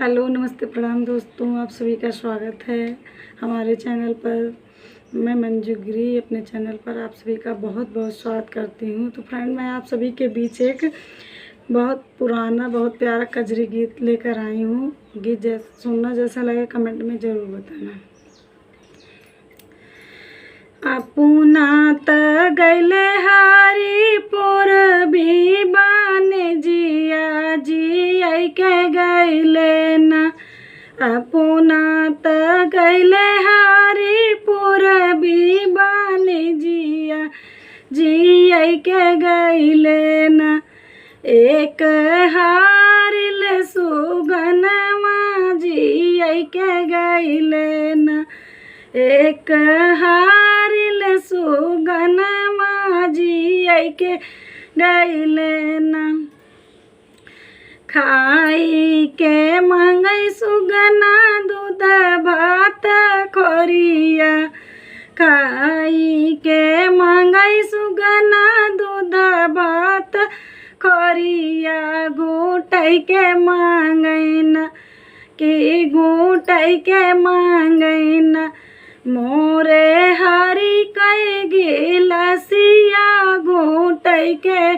Hello, नमस्ते, प्रणाम दोस्तों। आप सभी का स्वागत है हमारे चैनल पर। मैं मंजू गिरी अपने चैनल पर आप सभी का बहुत बहुत स्वागत करती हूँ। तो फ्रेंड, मैं आप सभी के बीच एक बहुत पुराना बहुत प्यारा कजरी गीत लेकर आई हूँ। गीत सुनना जैसा लगे कमेंट में ज़रूर बताना। अपना त गैले हरिपुर भी बाने जिया जिया के गैले न। अपना त गैले हरिपुर भी बाने जिया जिया के गैले न। एक हारिल सुगनमा जिया के गैले न। एक हारिल सुगनमा जिया के गैले न। खाई के मांगै सुगना दूध भात खोरिया। खाई के मांगै सुगना दूध भात खोरिया। घूटै के मांगैन कि घूटै के मांगैन। मोरे हरि कै गिलसिया घूटै के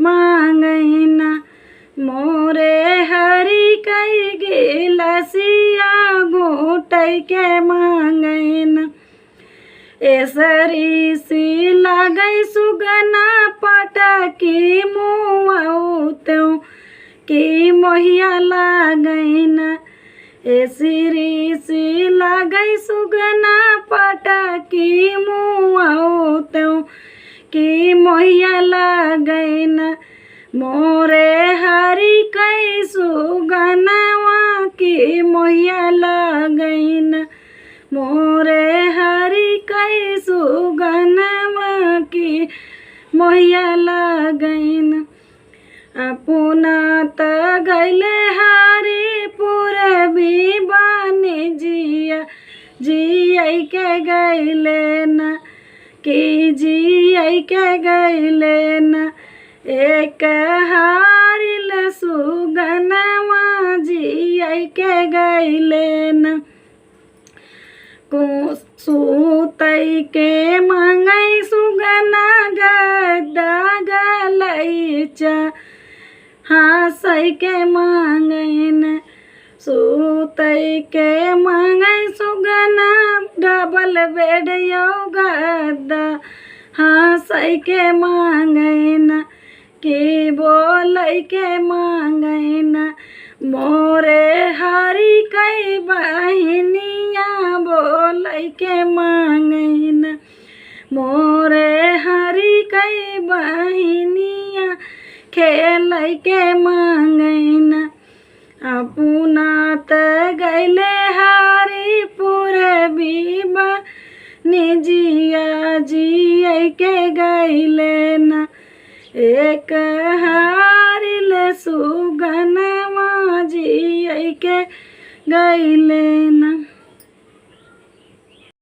मांगैन। मोरे हरि कै गिलसिया घूटै के मांगैन। एसरी सी लागै सुगना पटकी मुआउतौ कि मोहिया लागैन। एसरी सी लागै सुगना पटकी मुआउतौ कि मोहिया लागैन। मोरे हरि कै सुगनवा कि मोहिया लागैन। मोरे हरि कै सुगनवा कि मोहिया लागैन। अपना त गैले हरिपुर भी बाने जिया जिया के गैले न। कि जिया के गैले न। एक हारिल सुगनमा जिया के गैले न। सूतै के मांगै सुगना गद्दा गलैचा हँसै के मांगैन। सूतै के मांगै सुगना डबल बेड यौ गद्दा हँसै के मांगैन। कि बोलै के मांगैन। मोरे हरि कै बहिनिया बोलै के मांगैन। मोरे हरि कै बहिनिया खेलै के मांगैन। अपना त गैले हरिपुर भी बाने जिया जिया के गैले न। एक हारिल सुगनमा जिया के गैले न।